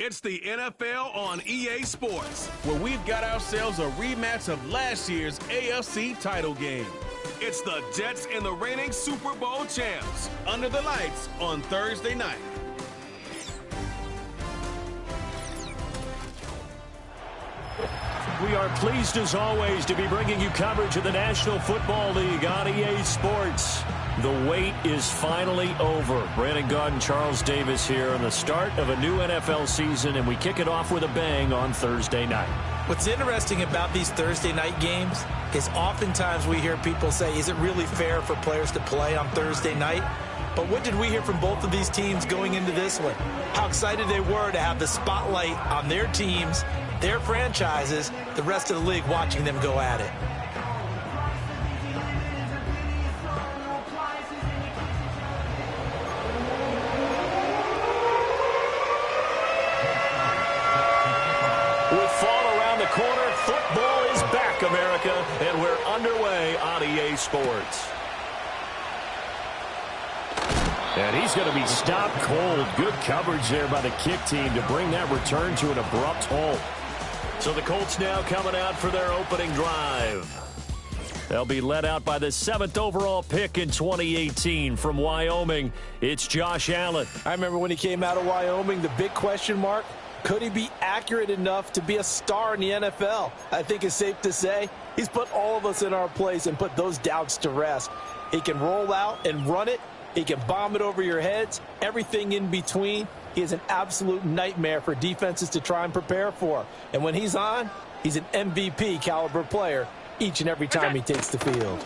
It's the NFL on EA Sports, where we've got ourselves a rematch of last year's AFC title game. It's the Jets and the reigning Super Bowl champs, under the lights on Thursday night. We are pleased as always to be bringing you coverage of the National Football League on EA Sports. The wait is finally over. Brandon Gaud and Charles Davis here on the start of a new NFL season, and we kick it off with a bang on Thursday night. What's interesting about these Thursday night games is oftentimes we hear people say, is it really fair for players to play on Thursday night? But what did we hear from both of these teams going into this one? How excited they were to have the spotlight on their teams, their franchises, the rest of the league watching them go at it. With fall around the corner, football is back, America, and we're underway on EA Sports. And he's going to be stopped cold. Good coverage there by the kick team to bring that return to an abrupt halt. So the Colts now coming out for their opening drive. They'll be led out by the 7th overall pick in 2018 from Wyoming. It's Josh Allen. I remember when he came out of Wyoming, the big question mark, could he be accurate enough to be a star in the NFL? I think it's safe to say he's put all of us in our place and put those doubts to rest. He can roll out and run it. He can bomb it over your heads, everything in between. He is an absolute nightmare for defenses to try and prepare for. And when he's on, he's an MVP caliber player each and every time he takes the field.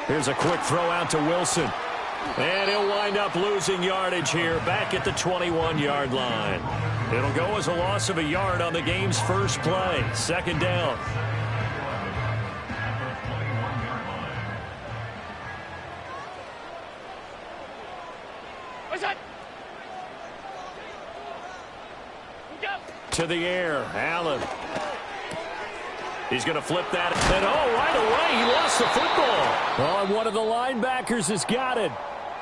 Here's a quick throw out to Wilson. And he'll wind up losing yardage here back at the 21-yard line. It'll go as a loss of a yard on the game's first play. Second down. To the air, Allen. He's going to flip that. And right away, he lost the football. Oh, and one of the linebackers has got it.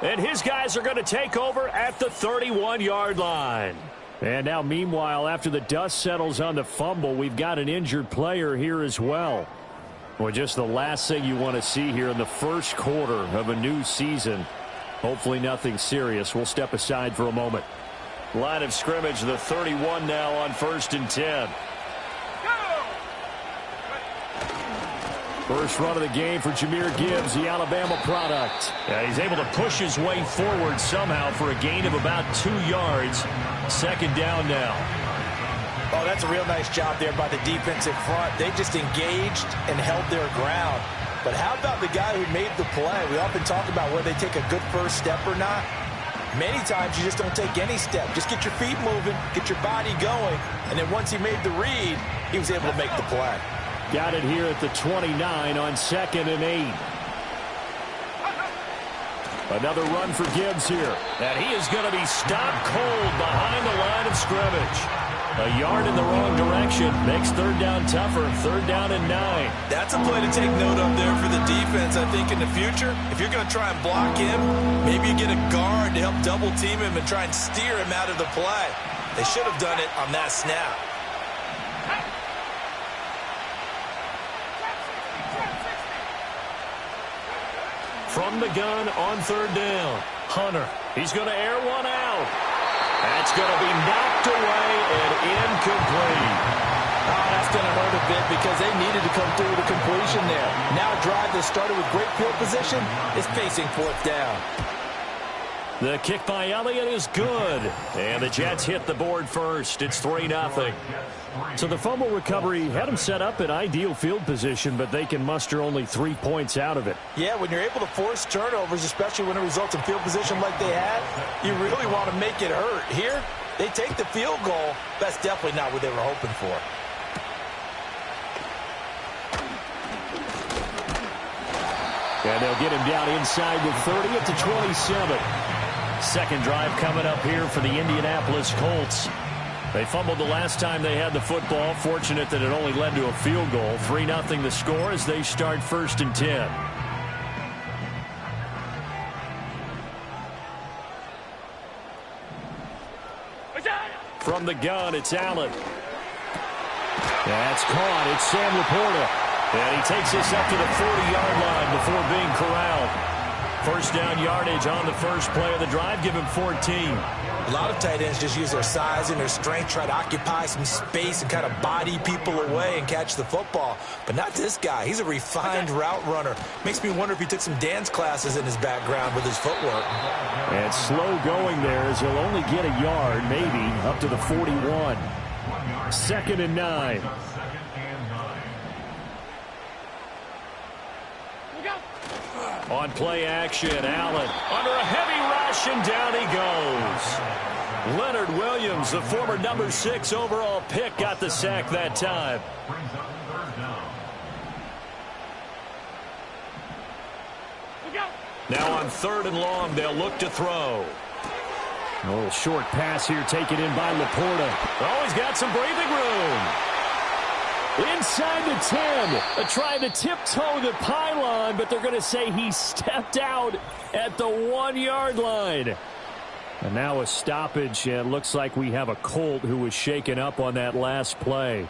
And his guys are going to take over at the 31-yard line. And now, meanwhile, after the dust settles on the fumble, we've got an injured player here as well. Well, just the last thing you want to see here in the first quarter of a new season. Hopefully nothing serious. We'll step aside for a moment. Line of scrimmage, the 31 now on 1st and 10. First run of the game for Jahmyr Gibbs, the Alabama product. And he's able to push his way forward somehow for a gain of about 2 yards. Second down now. Oh, that's a real nice job there by the defensive front. They just engaged and held their ground. But how about the guy who made the play? We often talk about whether they take a good first step or not. Many times you just don't take any step. Just get your feet moving, get your body going, and then once he made the read, he was able to make the play. Got it here at the 29 on 2nd and 8. Another run for Gibbs here. And he is going to be stopped cold behind the line of scrimmage. A yard in the wrong direction makes third down tougher. 3rd down and 9. That's a play to take note of there for the defense, I think, in the future. If you're going to try and block him, maybe you get a guard to help double team him and try and steer him out of the play. They should have done it on that snap. From the gun on 3rd down. Hunter. He's going to air one out. That's going to be knocked away and incomplete. Oh, that's going to hurt a bit because they needed to come through with a completion there. Now a drive that started with great field position is facing 4th down. The kick by Elliott is good. And the Jets hit the board first. It's 3-0. So the fumble recovery had them set up in ideal field position, but they can muster only 3 points out of it. Yeah, when you're able to force turnovers, especially when it results in field position like they had, you really want to make it hurt. Here, they take the field goal. That's definitely not what they were hoping for. And they'll get him down inside the 30 at the 27. Second drive coming up here for the Indianapolis Colts. They fumbled the last time they had the football. Fortunate that it only led to a field goal. 3-0 the score as they start 1st and 10. From the gun, it's Allen. That's caught. It's Sam Laporta. And he takes this up to the 40-yard line before being corralled. First down yardage on the first play of the drive. Give him 14. A lot of tight ends just use their size and their strength, try to occupy some space and kind of body people away and catch the football. But not this guy. He's a refined route runner. Makes me wonder if he took some dance classes in his background with his footwork. And slow going there as he'll only get a yard, maybe, up to the 41. 2nd and 9. On play action, Allen under a heavy rush, and down he goes. Leonard Williams, the former number 6 overall pick, got the sack that time. Now on 3rd and long, they'll look to throw. A little short pass here taken in by Laporta. Oh, he's got some breathing room. Inside the 10, trying to tiptoe the pylon, but they're going to say he stepped out at the 1-yard line. And now a stoppage, and it looks like we have a Colt who was shaken up on that last play.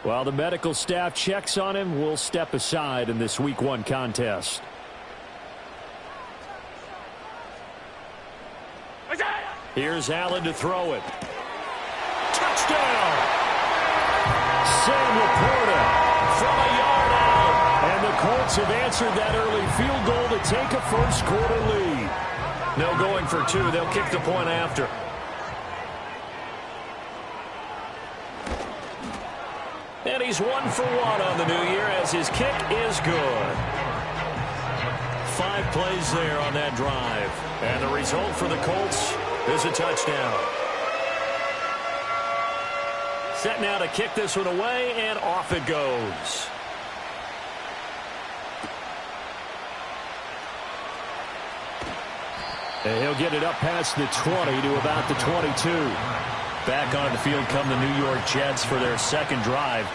While the medical staff checks on him, we'll step aside in this Week 1 contest. Here's Allen to throw it. Touchdown! Sam Laporta from a yard out. And the Colts have answered that early field goal to take a first-quarter lead. No going for 2. They'll kick the point after. And he's 1 for 1 on the new year as his kick is good. 5 plays there on that drive. And the result for the Colts is a touchdown. Set now to kick this one away, and off it goes. And he'll get it up past the 20 to about the 22. Back on the field come the New York Jets for their second drive.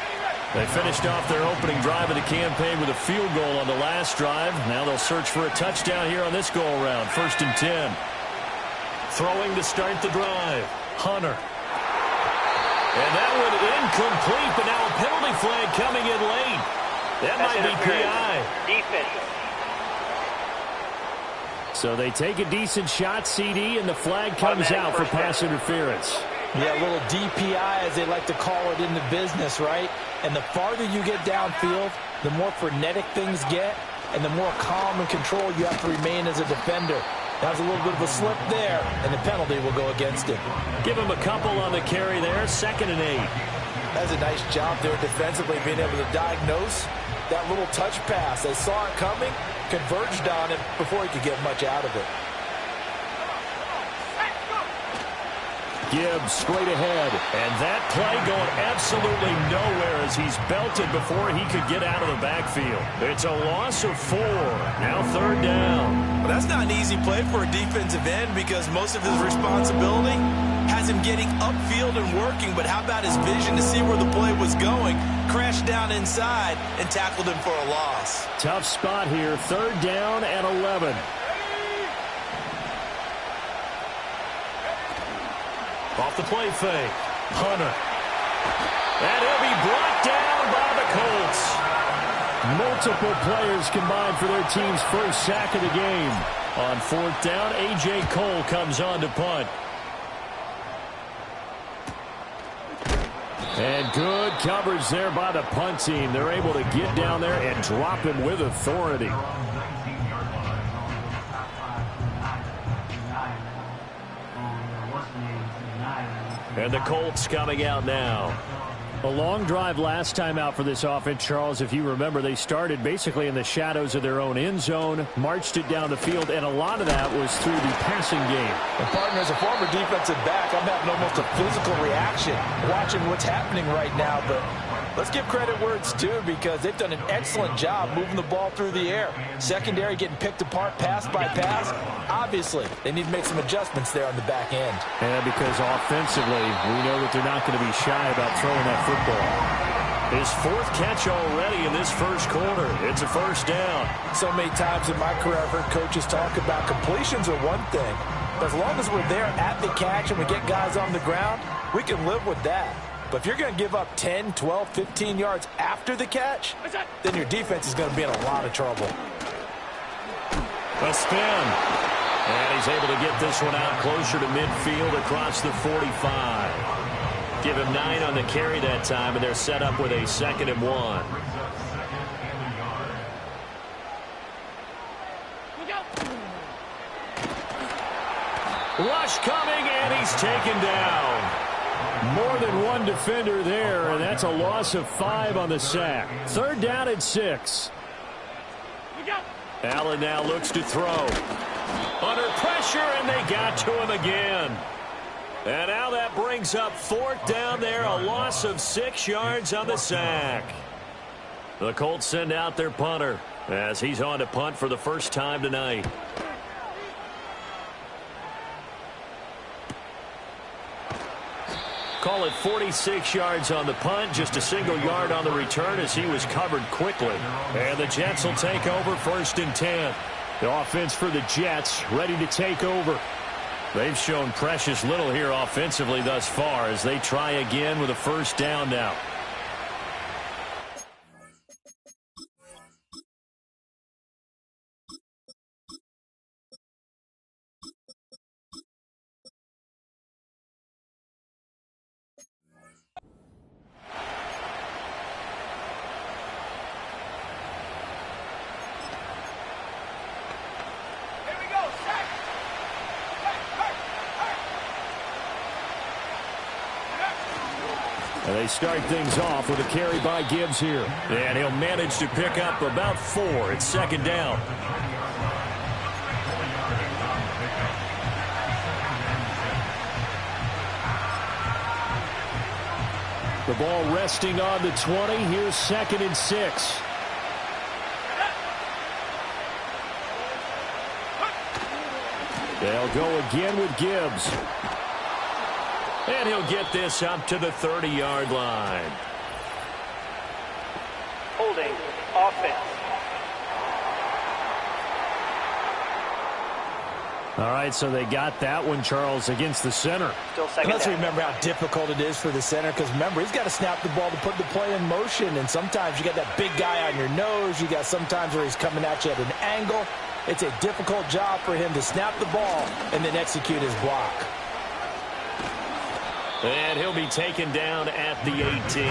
They finished off their opening drive of the campaign with a field goal on the last drive. Now they'll search for a touchdown here on this go-around. 1st and 10. Throwing to start the drive. Hunter. And that one incomplete, but now a penalty flag coming in late. That might be PI. Defense. So they take a decent shot, CD, and the flag comes out for pass interference. Yeah, a little DPI, as they like to call it in the business, right? And the farther you get downfield, the more frenetic things get, and the more calm and control you have to remain as a defender. That was a little bit of a slip there, and the penalty will go against him. Give him a couple on the carry there, 2nd and 8. That's a nice job there defensively, being able to diagnose that little touch pass. They saw it coming, converged on it before he could get much out of it. Gibbs straight ahead. And that play going absolutely nowhere as he's belted before he could get out of the backfield. It's a loss of 4. Now 3rd down. Well, that's not an easy play for a defensive end because most of his responsibility has him getting upfield and working. But how about his vision to see where the play was going? Crashed down inside and tackled him for a loss. Tough spot here. 3rd down and 11. Off the play fake. Hunter. And he'll be brought down by the Colts. Multiple players combined for their team's first sack of the game. On 4th down, A.J. Cole comes on to punt. And good coverage there by the punt team. They're able to get down there and drop him with authority. And the Colts coming out now. A long drive last time out for this offense, Charles. If you remember, they started basically in the shadows of their own end zone, marched it down the field, and a lot of that was through the passing game. And partner, as a former defensive back, I'm having almost a physical reaction watching what's happening right now. But let's give credit where it's due because they've done an excellent job moving the ball through the air. Secondary getting picked apart pass by pass. Obviously, they need to make some adjustments there on the back end. And because offensively, we know that they're not going to be shy about throwing that football. His 4th catch already in this first quarter. It's a 1st down. So many times in my career, I've heard coaches talk about completions are one thing, As long as we're there at the catch and we get guys on the ground, we can live with that. But if you're going to give up 10, 12, 15 yards after the catch, then your defense is going to be in a lot of trouble. A spin. And he's able to get this one out closer to midfield across the 45. Give him 9 on the carry that time, and they're set up with a 2nd and 1. Rush coming, and he's taken down. More than one defender there, and that's a loss of 5 on the sack. 3rd down and 6. Allen now looks to throw. Under pressure, and they got to him again. And now that brings up 4th down there, a loss of 6 yards on the sack. The Colts send out their punter as he's on to punt for the first time tonight. Call it 46 yards on the punt, just a single yard on the return as he was covered quickly. And the Jets will take over 1st and 10. The offense for the Jets ready to take over. They've shown precious little here offensively thus far as they try again with a 1st down now. And they start things off with a carry by Gibbs here. And he'll manage to pick up about 4. It's 2nd down. The ball resting on the 20. Here's 2nd and 6. They'll go again with Gibbs. And he'll get this up to the 30-yard line. Holding offense. All right, so they got that one, Charles, against the center. Still 2nd And let's down. remember how difficult it is for the center, because remember, he's got to snap the ball to put the play in motion, and sometimes you got that big guy on your nose. You got sometimes where he's coming at you at an angle. It's a difficult job for him to snap the ball and then execute his block. And he'll be taken down at the 18.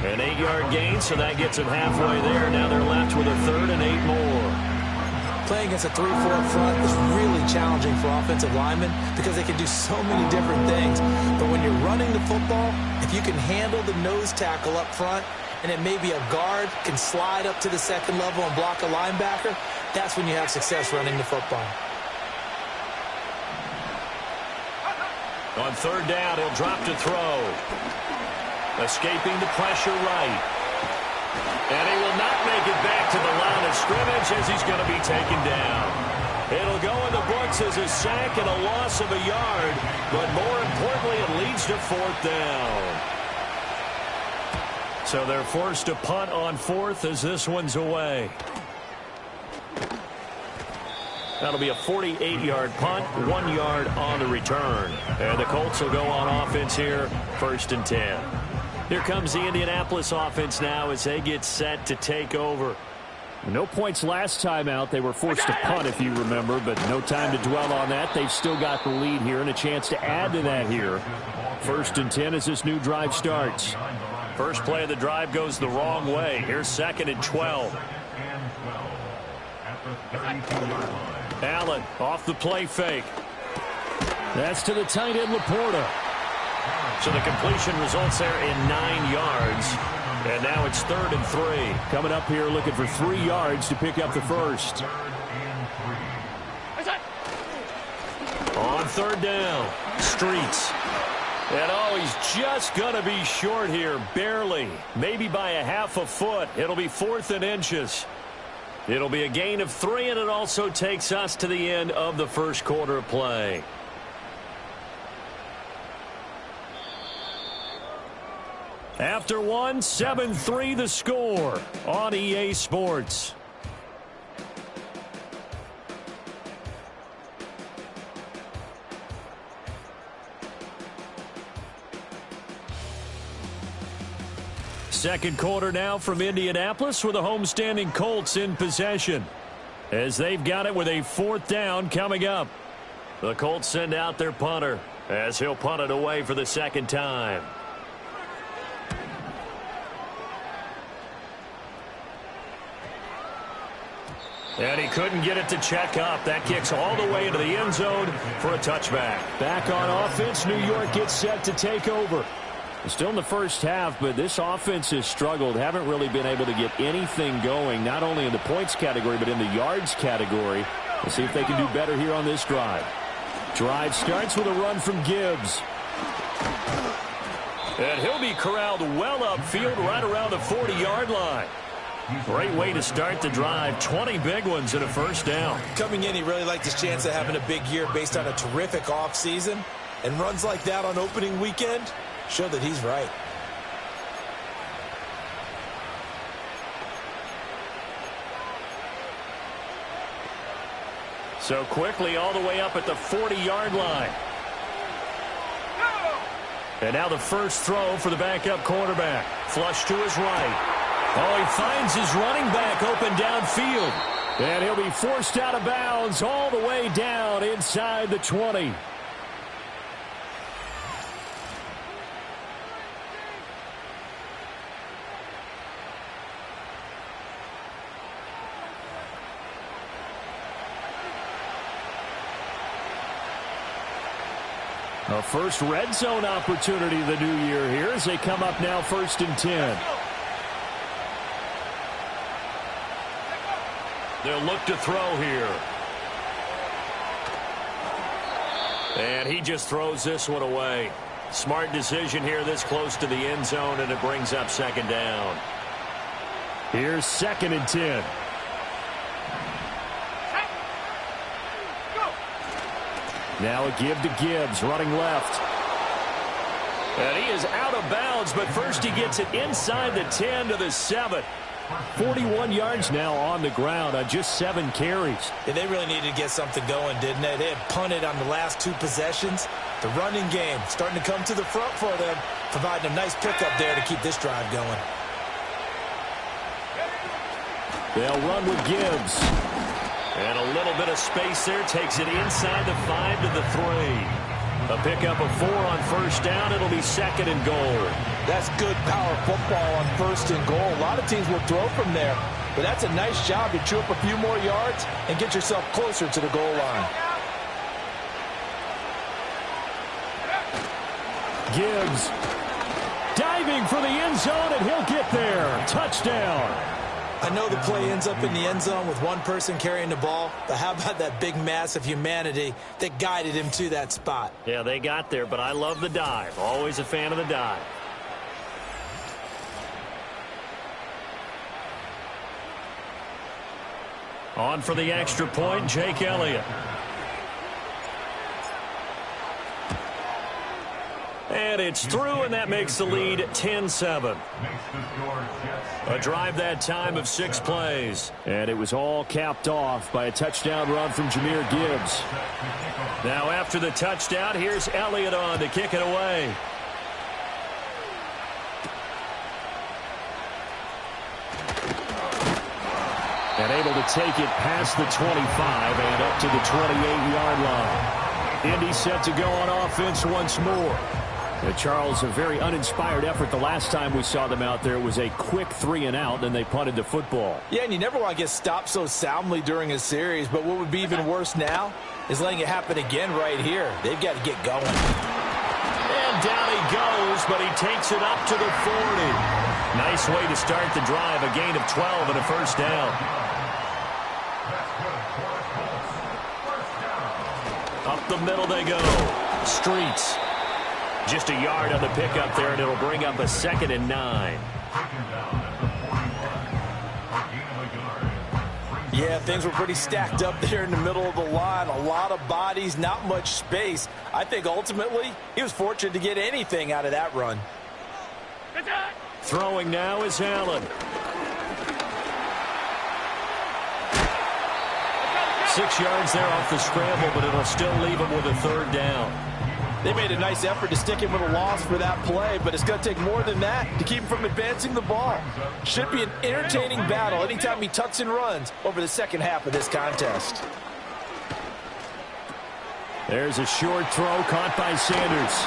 An 8-yard gain, so that gets him halfway there. Now they're left with a 3rd and 8 more. Playing against a 3-4 front is really challenging for offensive linemen because they can do so many different things. But when you're running the football, if you can handle the nose tackle up front, and then maybe a guard can slide up to the 2nd level and block a linebacker, that's when you have success running the football. On 3rd down, he'll drop to throw. Escaping the pressure right. And he will not make it back to the line of scrimmage as he's going to be taken down. It'll go in the books as a sack and a loss of a yard, but more importantly, it leads to 4th down. So they're forced to punt on 4th as this one's away. That'll be a 48-yard punt, 1 yard on the return. And the Colts will go on offense here, 1st and 10. Here comes the Indianapolis offense now as they get set to take over. No points last time out. They were forced to punt, if you remember, but no time to dwell on that. They've still got the lead here and a chance to add to that here. 1st and 10 as this new drive starts. First play of the drive goes the wrong way. Here's 2nd and 12. Allen off the play fake. That's to the tight end, Laporta. So the completion results there in 9 yards. And now it's 3rd and 3. Coming up here looking for 3 yards to pick up the first. On 3rd down, Streets. And oh, he's just going to be short here, barely. Maybe by a half a foot. It'll be 4th and inches. It'll be a gain of 3, and it also takes us to the end of the first quarter of play. After 1, 7-3 the score on EA Sports. Second quarter now from Indianapolis with the homestanding Colts in possession, as they've got it with a 4th down coming up. The Colts send out their punter as he'll punt it away for the second time. And he couldn't get it to check up. That kicks all the way into the end zone for a touchback. Back on offense, New York gets set to take over. Still in the first half, but this offense has struggled. Haven't really been able to get anything going, not only in the points category, but in the yards category. We'll see if they can do better here on this drive. Drive starts with a run from Gibbs. And he'll be corralled well upfield right around the 40-yard line. Great way to start the drive. 20 big ones and a first down. Coming in, he really liked his chance of having a big year based on a terrific offseason. And runs like that on opening weekend show that he's right. So quickly all the way up at the 40-yard line. And now the first throw for the backup quarterback. Flush to his right. Oh, he finds his running back open downfield. And he'll be forced out of bounds all the way down inside the 20. A first red zone opportunity the new year here as they come up now 1st and 10. They'll look to throw here. And he just throws this one away. Smart decision here this close to the end zone, and it brings up 2nd down. Here's 2nd and 10. Now a give to Gibbs, running left. And he is out of bounds, but first he gets it inside the 10 to the 7. 41 yards now on the ground on just 7 carries. Yeah, they really needed to get something going, didn't they? They had punted on the last 2 possessions. The running game starting to come to the front for them, providing a nice pickup there to keep this drive going. They'll run with Gibbs. And a little bit of space there, takes it inside the 5 to the 3. A pickup of 4 on first down. It'll be 2nd and goal. That's good power football on 1st and goal. A lot of teams will throw from there, but that's a nice job to chew up a few more yards and get yourself closer to the goal line. Gibbs diving for the end zone, and he'll get there. Touchdown. I know the play ends up in the end zone with one person carrying the ball, but how about that big mass of humanity that guided him to that spot? Yeah, they got there, but I love the dive. Always a fan of the dive. On for the extra point, Jake Elliott. And it's through, and that makes the lead 10-7. A drive that time of 6 plays. And it was all capped off by a touchdown run from Jahmyr Gibbs. Now after the touchdown, here's Elliott on to kick it away. And able to take it past the 25 and up to the 28-yard line. Indy set to go on offense once more. Charles, a very uninspired effort the last time we saw them out there. It was a quick 3-and-out, then they punted the football. Yeah, and you never want to get stopped so soundly during a series, but what would be even worse now is letting it happen again right here. They've got to get going. And down he goes, but he takes it up to the 40. Nice way to start the drive, a gain of 12 and a first down. Up the middle they go. Streets. Just a yard on the pickup there, and it'll bring up a 2nd and 9. Yeah, things were pretty stacked up there in the middle of the line. A lot of bodies, not much space. I think ultimately he was fortunate to get anything out of that run. Throwing now is Allen. 6 yards there off the scramble, but it'll still leave him with a 3rd down. They made a nice effort to stick him with a loss for that play, but it's going to take more than that to keep him from advancing the ball. Should be an entertaining battle anytime he tucks and runs over the second half of this contest. There's a short throw caught by Sanders.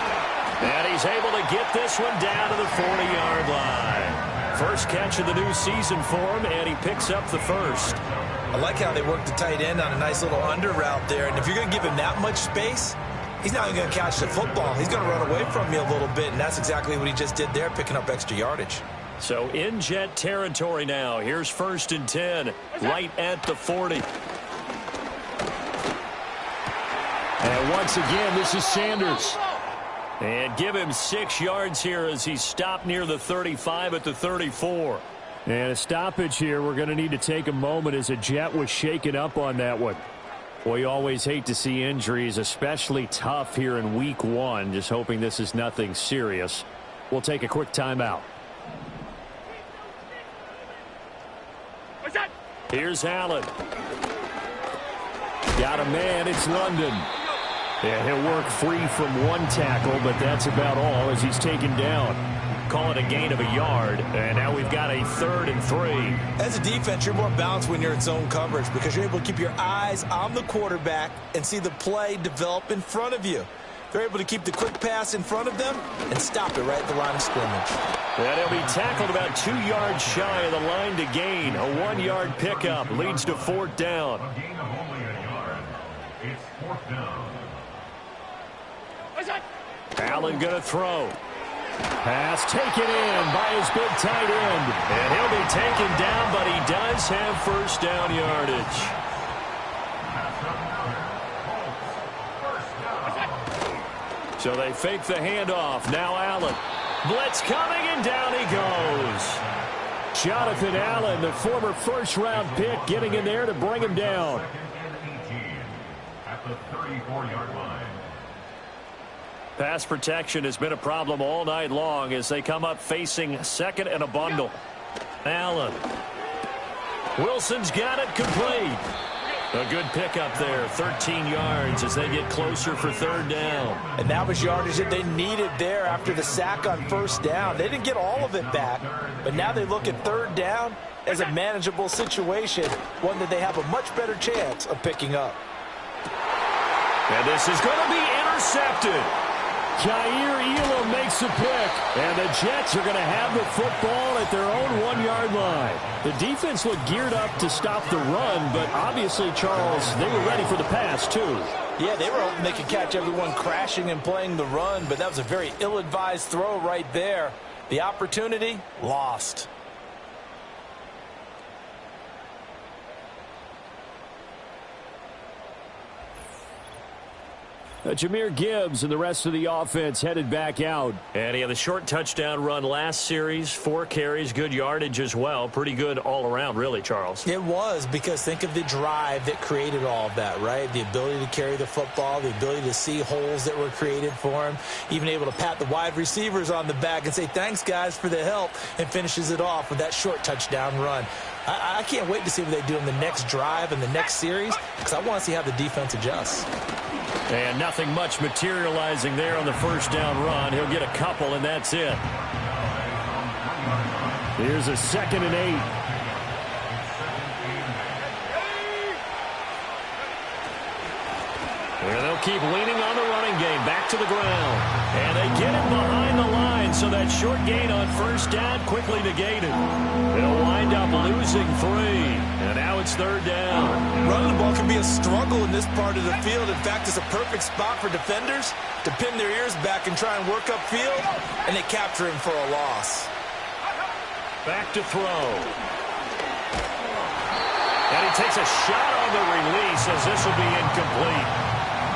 And he's able to get this one down to the 40-yard line. First catch of the new season for him, and he picks up the first. I like how they worked the tight end on a nice little under route there. And if you're going to give him that much space, he's not even going to catch the football. He's going to run away from you a little bit, and that's exactly what he just did there, picking up extra yardage. So in Jet territory now. Here's 1st and 10, right at the 40. And once again, this is Sanders. And give him 6 yards here as he stopped near the 35 at the 34. And a stoppage here. We're going to need to take a moment as a Jet was shaken up on that one. Boy, you always hate to see injuries, especially tough here in week 1. Just hoping this is nothing serious. We'll take a quick timeout. Here's Allen. Got a man. It's London. Yeah, he'll work free from 1 tackle, but that's about all as he's taken down. Call it a gain of a yard, and now we've got a 3rd and 3. As a defense, you're more balanced when you're in zone coverage because you're able to keep your eyes on the quarterback and see the play develop in front of you. They're able to keep the quick pass in front of them and stop it right at the line of scrimmage. And he'll be tackled about 2 yards shy of the line to gain. A 1-yard pickup leads to 4th down. It's 4th down. Allen going to throw. Pass taken in by his big tight end. And he'll be taken down, but he does have 1st down yardage. So they fake the handoff. Now Allen. Blitz coming, and down he goes. Jonathan Allen, the former 1st-round pick, getting in there to bring him down. At the 34-yard line. Pass protection has been a problem all night long as they come up facing 2nd and a bundle. Allen. Wilson's got it complete. A good pickup there, 13 yards as they get closer for 3rd down. And that was yardage that they needed there after the sack on 1st down. They didn't get all of it back, but now they look at 3rd down as a manageable situation, one that they have a much better chance of picking up. And this is going to be intercepted. Jair Elam makes a pick, and the Jets are going to have the football at their own 1-yard line. The defense looked geared up to stop the run, but obviously, Charles, they were ready for the pass, too. Yeah, they were hoping they could catch everyone crashing and playing the run, but that was a very ill-advised throw right there. The opportunity, lost. Jahmyr Gibbs and the rest of the offense headed back out. And he had a short touchdown run last series, 4 carries, good yardage as well. Pretty good all around, really, Charles. It was, because think of the drive that created all of that, right? The ability to carry the football, the ability to see holes that were created for him, even able to pat the wide receivers on the back and say, thanks, guys, for the help, and finishes it off with that short touchdown run. I can't wait to see what they do in the next drive and the next series because I want to see how the defense adjusts. And nothing much materializing there on the 1st down run. He'll get a couple, and that's it. Here's a 2nd and 8. And they'll keep leaning on the running game. Back to the ground. And they get it behind the line, so that short gain on 1st down quickly negated. They'll wind up losing 3. And now it's 3rd down. Running the ball can be a struggle in this part of the field. In fact, it's a perfect spot for defenders to pin their ears back and try and work upfield, and they capture him for a loss. Back to throw. And he takes a shot on the release as this will be incomplete.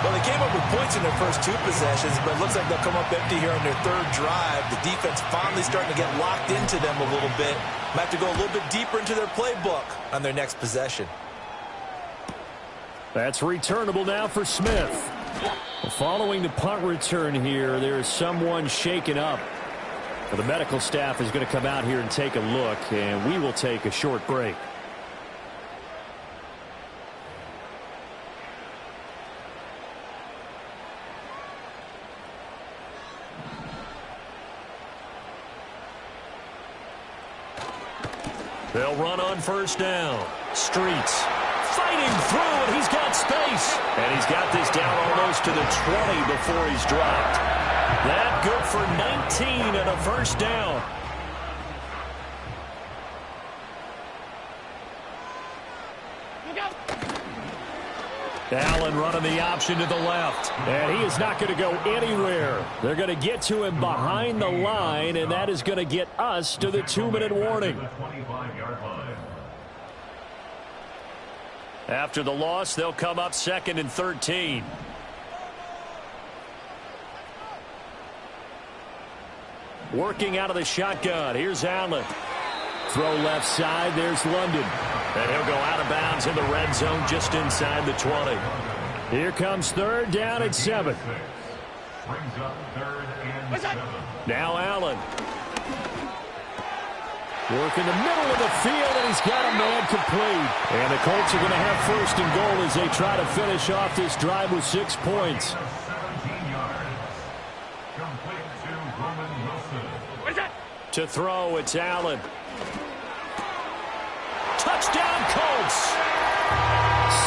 Well, they came up with points in their first 2 possessions, but it looks like they'll come up empty here on their 3rd drive. The defense finally starting to get locked into them a little bit. Might have to go a little bit deeper into their playbook on their next possession. That's returnable now for Smith. Following the punt return here, there is someone shaken up. The medical staff is going to come out here and take a look, and we will take a short break. They'll run on first down. Streets fighting through, and he's got space. And he's got this down almost to the 20 before he's dropped. That good for 19 and a first down. Allen running the option to the left. And he is not going to go anywhere. They're going to get to him behind the line, and that is going to get us to the 2-minute warning. After the loss, they'll come up 2nd and 13. Working out of the shotgun. Here's Allen. Throw left side. There's London. And he'll go out of bounds in the red zone just inside the 20. Here comes 3rd down and 7. Brings up 3rd and 7. Now Allen. Work in the middle of the field, and he's got a man complete. And the Colts are going to have 1st and goal as they try to finish off this drive with 6 points. 17 yards. Complete to Roman Wilson. To throw, it's Allen. Touchdown, Colts!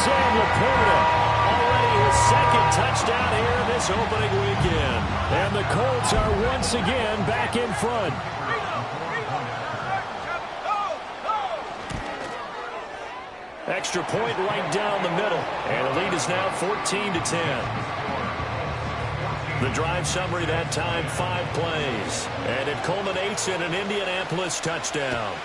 Sam Laporta, already his 2nd touchdown here in this opening weekend. And the Colts are once again back in front. Extra point right down the middle. And the lead is now 14-10. The drive summary that time, 5 plays. And it culminates in an Indianapolis touchdown.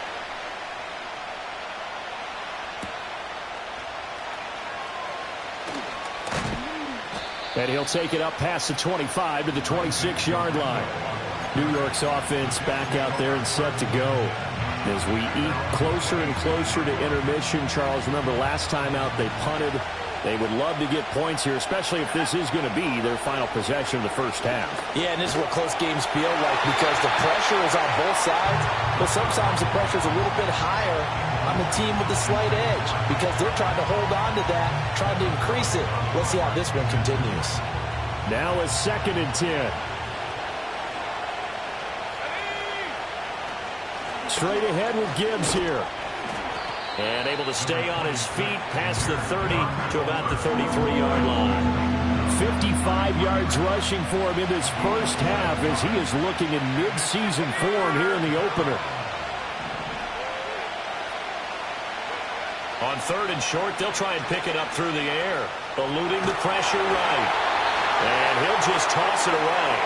And he'll take it up past the 25 to the 26-yard line. New York's offense back out there and set to go. As we eat closer and closer to intermission, Charles, remember last time out they punted. They would love to get points here, especially if this is going to be their final possession of the first half. Yeah, and this is what close games feel like because the pressure is on both sides, but sometimes the pressure is a little bit higher on the team with the slight edge because they're trying to hold on to that, trying to increase it. Let's see how this one continues. Now a 2nd and 10. Straight ahead with Gibbs here. And able to stay on his feet past the 30 to about the 33-yard line. 55 yards rushing for him in this first half as he is looking in mid-season form here in the opener. On 3rd and short, they'll try and pick it up through the air, eluding the pressure right. And he'll just toss it away.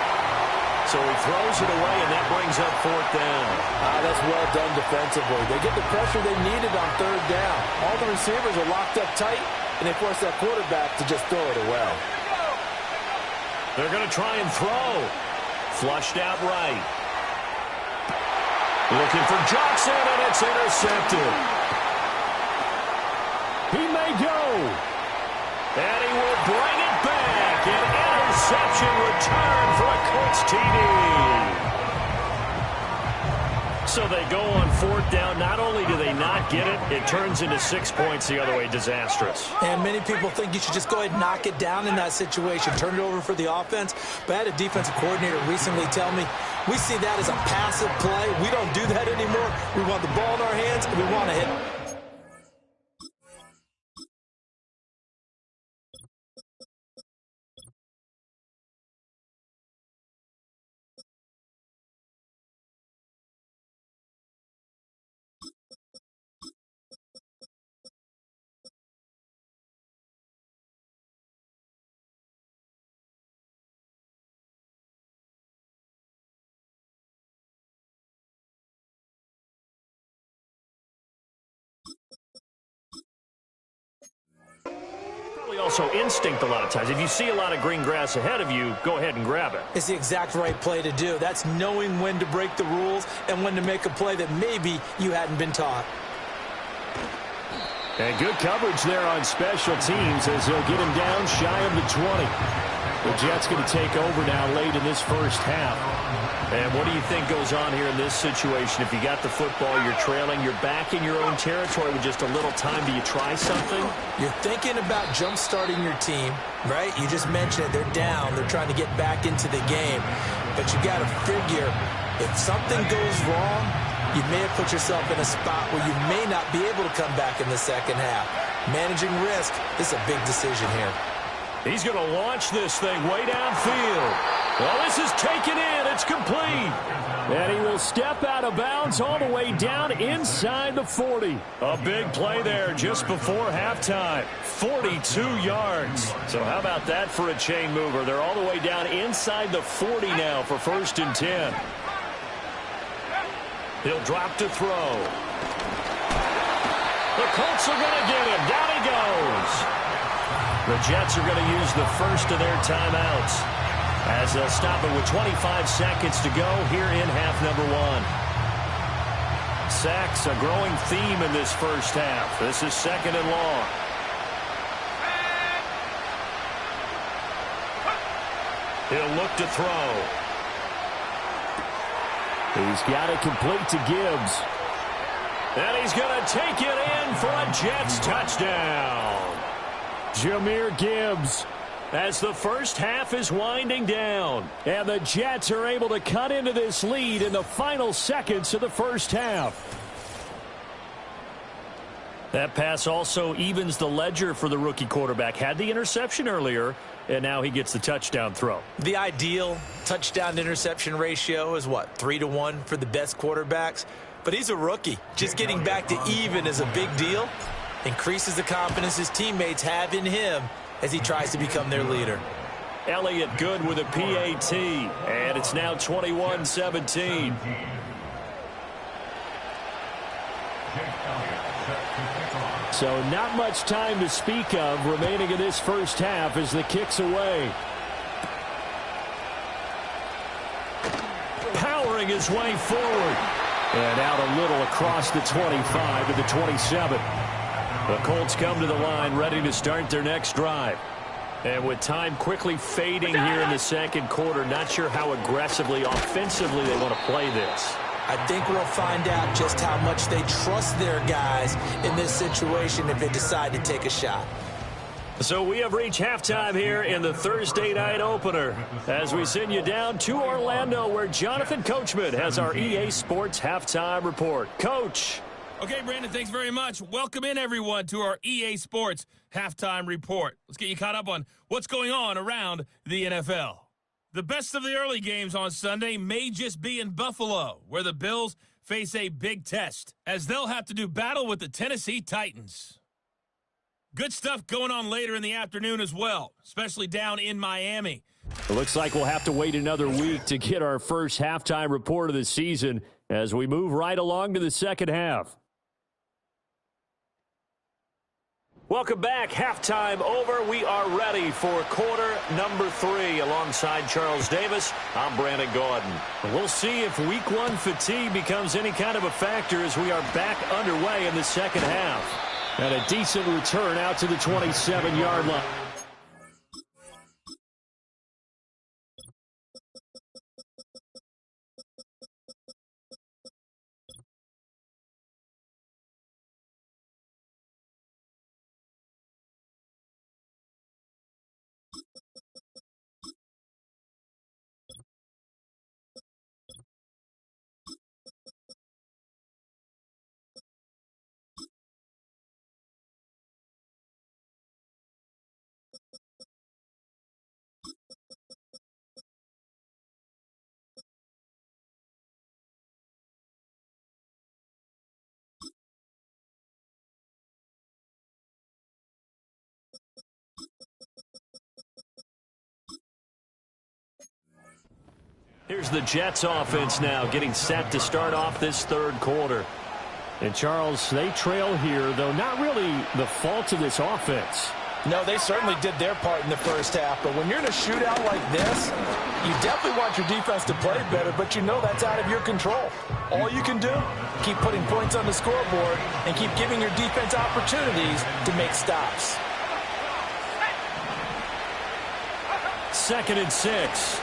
So he throws it away, and that brings up 4th down. That's well done defensively. They get the pressure they needed on 3rd down. All the receivers are locked up tight, and they force that quarterback to just throw it away. They're going to try and throw. Flushed out right. Looking for Johnson, and it's intercepted. He may go. And he will bring it back. An interception return for a Colts TD. So they go on 4th down. Not only do they not get it, it turns into 6 points the other way. Disastrous. And many people think you should just go ahead and knock it down in that situation. Turn it over for the offense. But I had a defensive coordinator recently tell me, we see that as a passive play. We don't do that anymore. We want the ball in our hands, and we want to hit. Also instinct a lot of times. If you see a lot of green grass ahead of you, go ahead and grab it. It's the exact right play to do. That's knowing when to break the rules and when to make a play that maybe you hadn't been taught. And good coverage there on special teams as they'll get him down shy of the 20. The Jets going to take over now late in this first half. And what do you think goes on here in this situation? If you got the football, you're trailing, you're back in your own territory with just a little time. Do you try something? You're thinking about jump-starting your team, right? You just mentioned it. They're down. They're trying to get back into the game. But you got to figure, if something goes wrong, you may have put yourself in a spot where you may not be able to come back in the second half. Managing risk is a big decision here. He's going to launch this thing way downfield. Well, this is taken in. It's complete. And he will step out of bounds all the way down inside the 40. A big play there just before halftime. 42 yards. So how about that for a chain mover? They're all the way down inside the 40 now for 1st and 10. He'll drop to throw. The Colts are going to get him. Down he goes. The Jets are going to use the first of their timeouts as they'll stop it with 25 seconds to go here in half number 1. Sacks, a growing theme in this first half. This is 2nd and long. He'll look to throw. He's got it complete to Gibbs. And he's going to take it in for a Jets touchdown. Jahmyr Gibbs, as the first half is winding down. And the Jets are able to cut into this lead in the final seconds of the first half. That pass also evens the ledger for the rookie quarterback. Had the interception earlier, and now he gets the touchdown throw. The ideal touchdown-interception ratio is, what, 3-to-1 for the best quarterbacks? But he's a rookie. Just getting back to even is a big deal. Increases the confidence his teammates have in him as he tries to become their leader. Elliott good with a PAT, and it's now 21-17. So not much time to speak of remaining in this first half as the kick's away. Powering his way forward. And out a little across the 25 to the 27. The Colts come to the line ready to start their next drive. And with time quickly fading here in the second quarter, not sure how aggressively, offensively they want to play this. I think we'll find out just how much they trust their guys in this situation if they decide to take a shot. So we have reached halftime here in the Thursday night opener as we send you down to Orlando where Jonathan Coachman has our EA Sports halftime report. Coach. Okay, Brandon, thanks very much. Welcome in, everyone, to our EA Sports halftime report. Let's get you caught up on what's going on around the NFL. The best of the early games on Sunday may just be in Buffalo, where the Bills face a big test, as they'll have to do battle with the Tennessee Titans. Good stuff going on later in the afternoon as well, especially down in Miami. It looks like we'll have to wait another week to get our first halftime report of the season as we move right along to the second half. Welcome back. Halftime over. We are ready for quarter number 3. Alongside Charles Davis, I'm Brandon Gordon. We'll see if week 1 fatigue becomes any kind of a factor as we are back underway in the second half. And a decent return out to the 27-yard line. Here's the Jets offense now getting set to start off this third quarter. And Charles, they trail here, though not really the fault of this offense. No, they certainly did their part in the first half, but when you're in a shootout like this, you definitely want your defense to play better, but you know that's out of your control. All you can do, keep putting points on the scoreboard and keep giving your defense opportunities to make stops. 2nd and 6.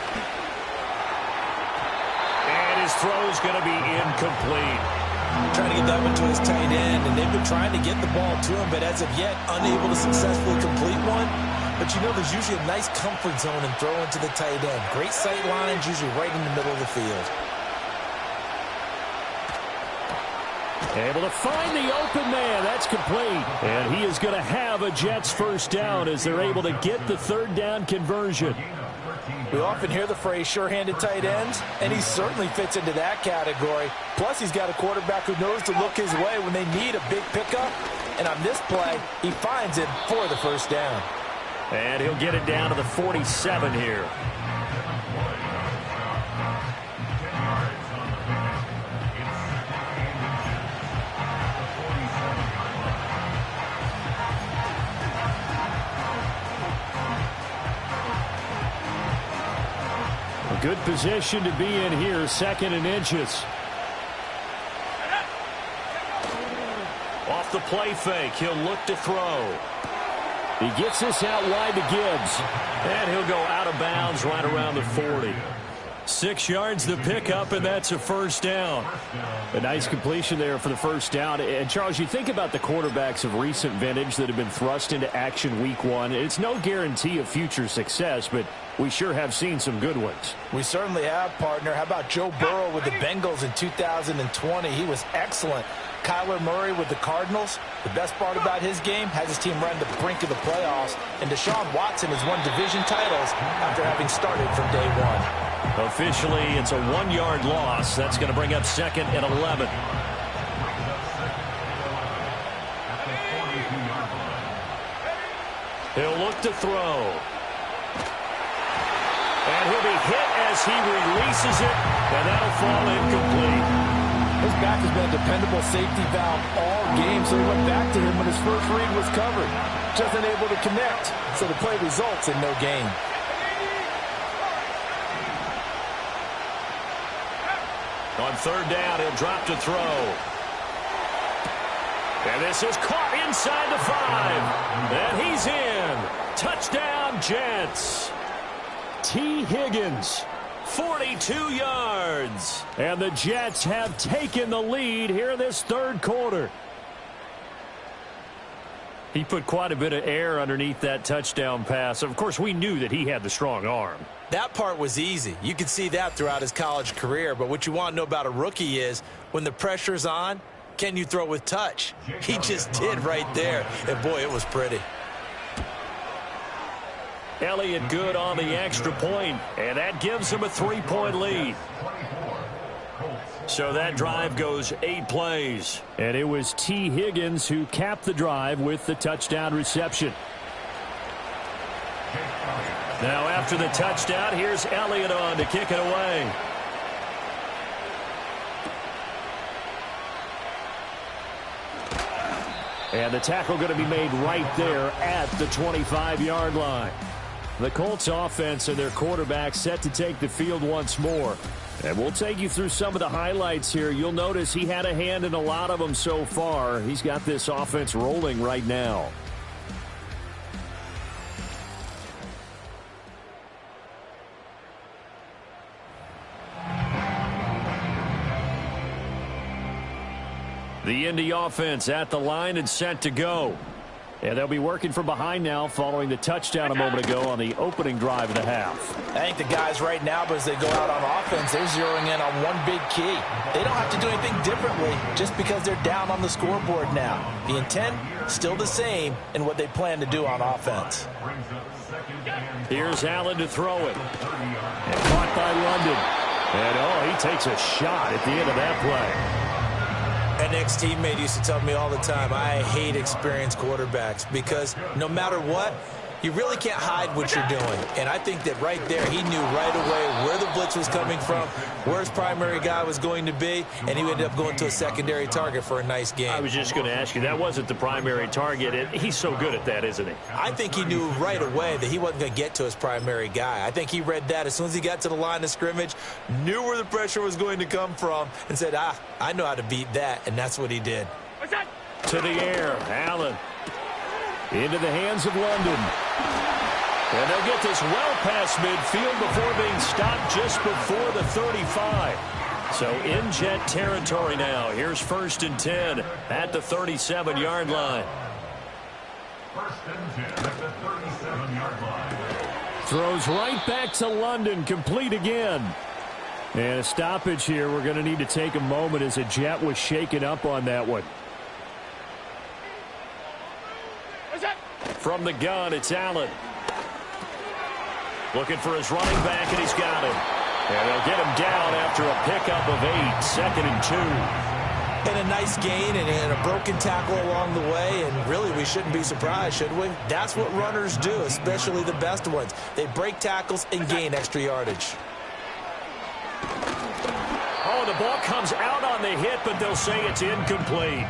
And his throw's going to be incomplete. Trying to get that one to his tight end, and they've been trying to get the ball to him, but as of yet, unable to successfully complete one. But you know there's usually a nice comfort zone in throwing to the tight end. Great sight lines, usually right in the middle of the field. Able to find the open man. That's complete. And he is going to have a Jets first down as they're able to get the third down conversion. We often hear the phrase sure-handed tight ends, and he certainly fits into that category. Plus, he's got a quarterback who knows to look his way when they need a big pickup. And on this play, he finds it for the first down. And he'll get it down to the 47 here. A good position to be in here, 2nd and inches. Off the play fake, he'll look to throw. He gets this out wide to Gibbs. And he'll go out of bounds right around the 40. 6 yards the pickup, and that's a first down. A nice completion there for the first down. And, Charles, you think about the quarterbacks of recent vintage that have been thrust into action week 1. It's no guarantee of future success, but we sure have seen some good ones. We certainly have, partner. How about Joe Burrow with the Bengals in 2020? He was excellent. Kyler Murray with the Cardinals. The best part about his game has his team run to the brink of the playoffs. And Deshaun Watson has won division titles after having started from day 1. Officially, it's a 1-yard loss. That's going to bring up 2nd and 11. He'll look to throw. And he'll be hit as he releases it, and that'll fall incomplete. His back has been a dependable safety valve all game, so he went back to him when his first read was covered. Just unable to connect, so the play results in no gain. On 3rd down, he'll drop to throw. And this is caught inside the 5. And he's in. Touchdown, Jets. T. Higgins, 42 yards. And the Jets have taken the lead here in this 3rd quarter. He put quite a bit of air underneath that touchdown pass. Of course, we knew that he had the strong arm. That part was easy. You could see that throughout his college career. But what you want to know about a rookie is when the pressure's on, can you throw with touch? He just did right there. And, boy, it was pretty. Elliott good on the extra point, and that gives him a 3-point lead. So that drive goes 8 plays. And it was T. Higgins who capped the drive with the touchdown reception. Now after the touchdown, here's Elliott on to kick it away. And the tackle going to be made right there at the 25-yard line. The Colts offense and their quarterback set to take the field once more. And we'll take you through some of the highlights here. You'll notice he had a hand in a lot of them so far. He's got this offense rolling right now. The Indy offense at the line and set to go. And they'll be working from behind now following the touchdown a moment ago on the opening drive of the half. I think the guys right now, as they go out on offense, they're zeroing in on one big key. They don't have to do anything differently just because they're down on the scoreboard now. The intent, still the same in what they plan to do on offense. Here's Allen to throw it. And caught by London. And, he takes a shot at the end of that play. An ex-teammate used to tell me all the time, I hate experienced quarterbacks because no matter what, you really can't hide what you're doing. And I think that right there, he knew right away where the blitz was coming from, where his primary guy was going to be, and he ended up going to a secondary target for a nice game. I was just going to ask you, that wasn't the primary target. He's so good at that, isn't he? I think he knew right away that he wasn't going to get to his primary guy. I think he read that as soon as he got to the line of scrimmage, knew where the pressure was going to come from, and said, I know how to beat that, and that's what he did. To the air, Allen. Into the hands of London. And they'll get this well past midfield before being stopped just before the 35. So in Jet territory now. Here's 1st and 10 at the 37-yard line. 1st and 10 at the 37-yard line. Throws right back to London, complete again. And a stoppage here. We're going to need to take a moment as a Jet was shaken up on that one. From the gun, it's Allen. Looking for his running back, and he's got him. And they'll get him down after a pickup of 8, 2nd and 2. And a nice gain and a broken tackle along the way, and really we shouldn't be surprised, should we? That's what runners do, especially the best ones. They break tackles and gain extra yardage. Oh, the ball comes out on the hit, but they'll say it's incomplete.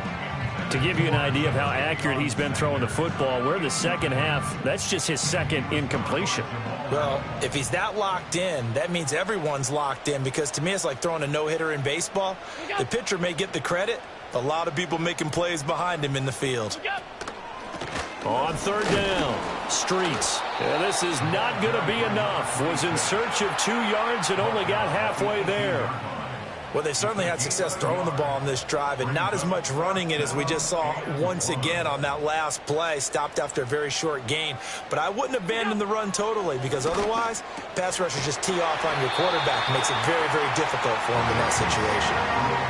To give you an idea of how accurate he's been throwing the football, we're in the second half. That's just his second incompletion. Well, if he's that locked in, that means everyone's locked in, because to me it's like throwing a no-hitter in baseball. The pitcher may get the credit, a lot of people making plays behind him in the field. On 3rd down, Streets. Yeah, this is not going to be enough. Was in search of 2 yards and only got halfway there. Well, they certainly had success throwing the ball on this drive, and not as much running it as we just saw once again on that last play. Stopped after a very short gain. But I wouldn't abandon the run totally, because otherwise, pass rushers just tee off on your quarterback. Makes it very, very difficult for him in that situation.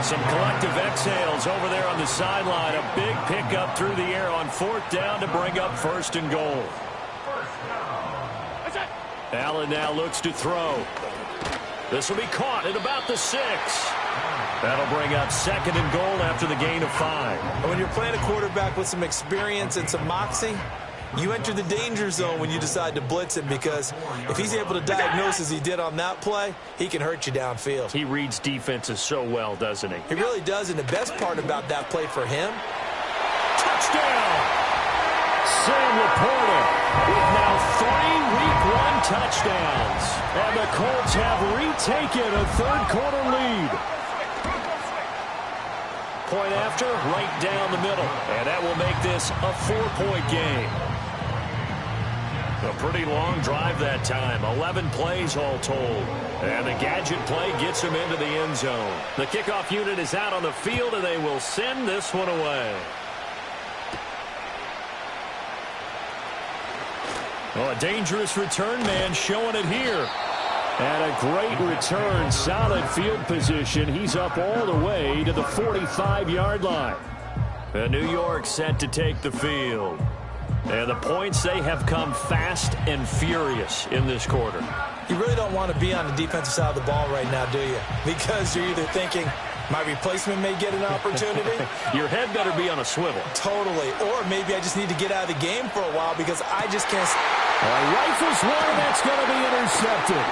Some collective exhales over there on the sideline. A big pickup through the air on 4th down to bring up 1st and goal. Allen now looks to throw. This will be caught at about the 6. That'll bring up 2nd and goal after the gain of 5. When you're playing a quarterback with some experience and some moxie, you enter the danger zone when you decide to blitz him, because if he's able to diagnose as he did on that play, he can hurt you downfield. He reads defenses so well, doesn't he? He really does, and the best part about that play for him, touchdown! Sam Laporta with now 3 Week 1 touchdowns. And the Colts have retaken a 3rd quarter lead. Point after, right down the middle. And that will make this a 4-point game. A pretty long drive that time. 11 plays all told. And the gadget play gets him into the end zone. The kickoff unit is out on the field, and they will send this one away. Oh, a dangerous return man showing it here. And a great return, solid field position. He's up all the way to the 45-yard line. And New York set to take the field. And the points, they have come fast and furious in this quarter. You really don't want to be on the defensive side of the ball right now, do you? Because you're either thinking, my replacement may get an opportunity. Your head better be on a swivel. Totally. Or maybe I just need to get out of the game for a while because I just can't. Rifles one, that's going to be intercepted.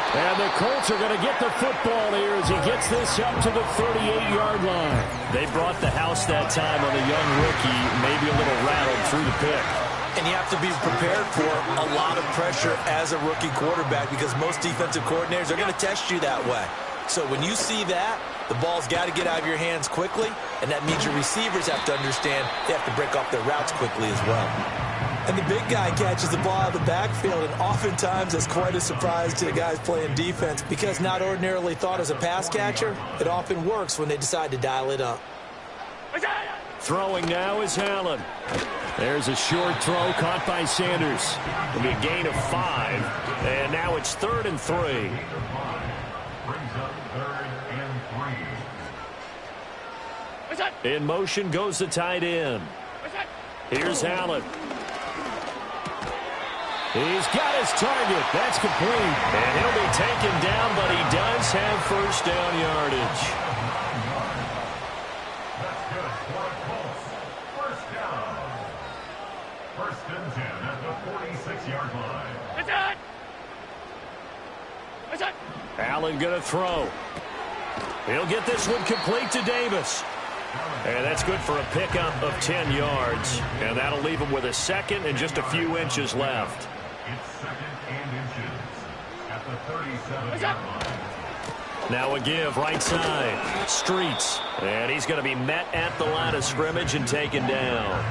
And the Colts are going to get the football here as he gets this up to the 38-yard line. They brought the house that time on a young rookie, maybe a little rattled through the pick. And you have to be prepared for a lot of pressure as a rookie quarterback, because most defensive coordinators are going to test you that way. So when you see that, the ball's got to get out of your hands quickly, and that means your receivers have to understand they have to break off their routes quickly as well. And the big guy catches the ball out of the backfield, and oftentimes it's quite a surprise to the guys playing defense, because not ordinarily thought as a pass catcher, it often works when they decide to dial it up. Throwing now is Allen. There's a short throw caught by Sanders. It'll be a gain of 5, and now it's 3rd and 3. Brings up 3rd and 3. In motion goes the tight end. Here's Allen. He's got his target. That's complete. And he'll be taken down, but he does have first down yardage. That's good for the Colts. First down. 1st and 10 at the 46-yard line. Allen going to throw. He'll get this one complete to Davis. And that's good for a pickup of 10 yards. And that'll leave him with a second and just a few inches left. It's 2nd and inches at the 37-yard line. Now a give right side. Streets. And he's going to be met at the line of scrimmage and taken down.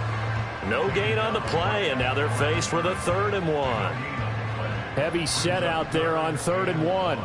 No gain on the play, and now they're faced with a 3rd and 1. Heavy set out there on 3rd and 1.